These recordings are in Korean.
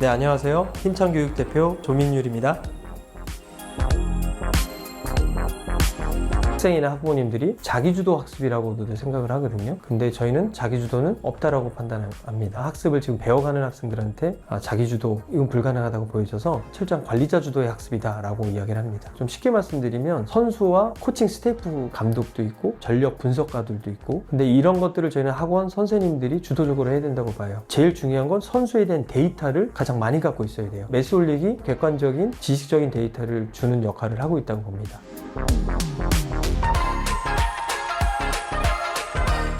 네, 안녕하세요. 힘찬교육 대표 조민율입니다. 학생이나 학부모님들이 자기주도 학습이라고도 생각을 하거든요. 근데 저희는 자기주도는 없다라고 판단합니다. 학습을 지금 배워가는 학생들한테 자기주도 이건 불가능하다고 보여져서 철저한 관리자 주도의 학습이다 라고 이야기를 합니다. 좀 쉽게 말씀드리면 선수와 코칭 스태프 감독도 있고 전력 분석가들도 있고, 근데 이런 것들을 저희는 학원 선생님들이 주도적으로 해야 된다고 봐요. 제일 중요한 건 선수에 대한 데이터를 가장 많이 갖고 있어야 돼요. 메솔릭이 객관적인 지식적인 데이터를 주는 역할을 하고 있다는 겁니다.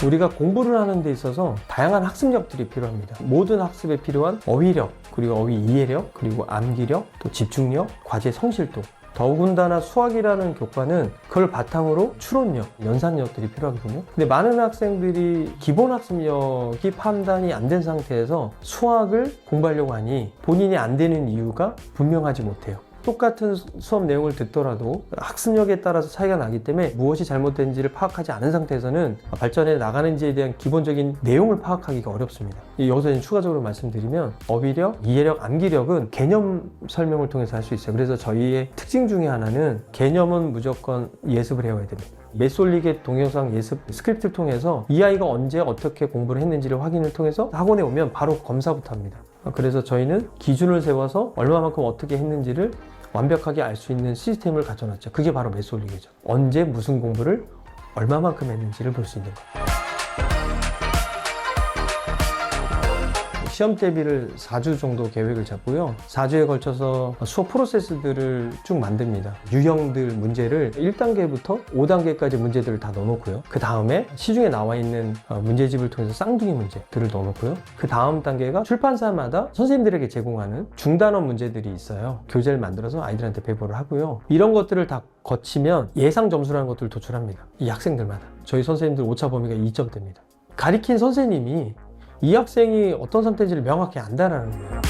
우리가 공부를 하는 데 있어서 다양한 학습력들이 필요합니다. 모든 학습에 필요한 어휘력, 그리고 어휘 이해력, 그리고 암기력, 또 집중력, 과제 성실도, 더군다나 수학이라는 교과는 그걸 바탕으로 추론력, 연산력들이 필요하거든요. 근데 많은 학생들이 기본 학습력이 판단이 안 된 상태에서 수학을 공부하려고 하니 본인이 안 되는 이유가 분명하지 못해요. 똑같은 수업 내용을 듣더라도 학습력에 따라서 차이가 나기 때문에 무엇이 잘못된지를 파악하지 않은 상태에서는 발전해 나가는지에 대한 기본적인 내용을 파악하기가 어렵습니다. 여기서 추가적으로 말씀드리면 어휘력, 이해력, 암기력은 개념 설명을 통해서 할 수 있어요. 그래서 저희의 특징 중에 하나는 개념은 무조건 예습을 해야 됩니다. 메솔릭의 동영상 예습 스크립트를 통해서 이 아이가 언제 어떻게 공부를 했는지를 확인을 통해서 학원에 오면 바로 검사부터 합니다. 그래서 저희는 기준을 세워서 얼마만큼 어떻게 했는지를 완벽하게 알 수 있는 시스템을 갖춰놨죠. 그게 바로 메솔릭이죠. 언제 무슨 공부를 얼마만큼 했는지를 볼 수 있는 거예요. 시험 대비를 4주 정도 계획을 잡고요. 4주에 걸쳐서 수업 프로세스들을 쭉 만듭니다. 유형들 문제를 1단계부터 5단계까지 문제들을 다 넣어놓고요. 그 다음에 시중에 나와 있는 문제집을 통해서 쌍둥이 문제들을 넣어놓고요. 그 다음 단계가 출판사마다 선생님들에게 제공하는 중단원 문제들이 있어요. 교재를 만들어서 아이들한테 배포를 하고요. 이런 것들을 다 거치면 예상 점수라는 것들을 도출합니다. 이 학생들마다. 저희 선생님들 오차 범위가 2점대입니다. 가리킨 선생님이 이 학생이 어떤 상태인지를 명확히 안다라는 거예요.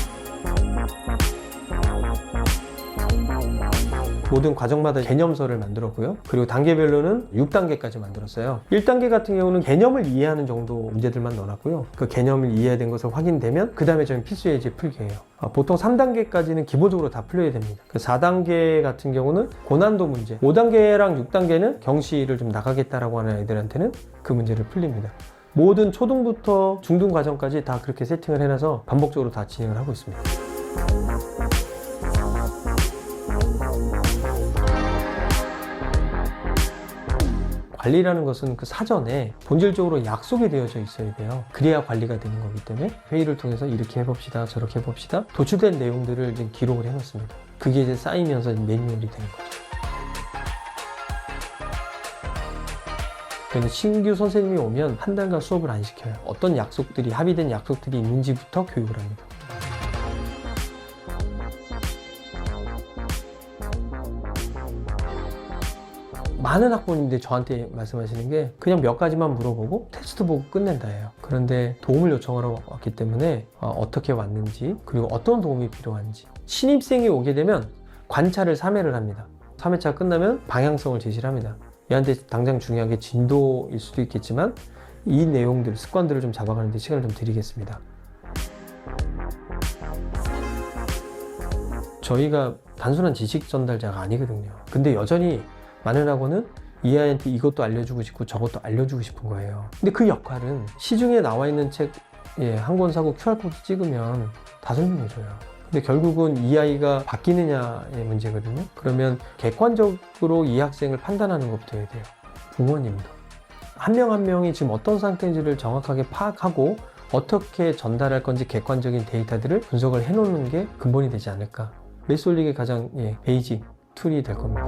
모든 과정마다 개념서를 만들었고요. 그리고 단계별로는 6단계까지 만들었어요. 1단계 같은 경우는 개념을 이해하는 정도 문제들만 넣어놨고요. 그 개념을 이해된 것을 확인되면 그 다음에 저희는 필수 예제 풀기 해요. 보통 3단계까지는 기본적으로 다 풀려야 됩니다. 그 4단계 같은 경우는 고난도 문제, 5단계랑 6단계는 경시를 좀 나가겠다라고 하는 아이들한테는 그 문제를 풀립니다. 모든 초등부터 중등 과정까지 다 그렇게 세팅을 해놔서 반복적으로 다 진행을 하고 있습니다. 관리라는 것은 그 사전에 본질적으로 약속이 되어져 있어야 돼요. 그래야 관리가 되는 거기 때문에 회의를 통해서 이렇게 해봅시다, 저렇게 해봅시다. 도출된 내용들을 이제 기록을 해놓습니다. 그게 이제 쌓이면서 매뉴얼이 되는 거죠. 신규 선생님이 오면 한 달간 수업을 안 시켜요. 어떤 약속들이, 합의된 약속들이 있는지부터 교육을 합니다. 많은 학부모님들이 저한테 말씀하시는 게 그냥 몇 가지만 물어보고 테스트 보고 끝낸다예요. 그런데 도움을 요청하러 왔기 때문에 어떻게 왔는지, 그리고 어떤 도움이 필요한지. 신입생이 오게 되면 관찰을 3회를 합니다. 3회차 끝나면 방향성을 제시를 합니다. 얘한테 당장 중요한 게 진도일 수도 있겠지만 이 내용들, 습관들을 좀 잡아가는 데 시간을 좀 드리겠습니다. 저희가 단순한 지식 전달자가 아니거든요. 근데 여전히 많은 학원은 이 아이한테 이것도 알려주고 싶고 저것도 알려주고 싶은 거예요. 근데 그 역할은 시중에 나와 있는 책 한 권 사고 QR코드 찍으면 다 설명해줘요. 근데 결국은 이 아이가 바뀌느냐의 문제거든요. 그러면 객관적으로 이 학생을 판단하는 것부터 해야 돼요. 부모님도. 한 명 한 명이 지금 어떤 상태인지를 정확하게 파악하고 어떻게 전달할 건지 객관적인 데이터들을 분석을 해놓는 게 근본이 되지 않을까. 메솔릭의 가장 베이직 툴이 될 겁니다.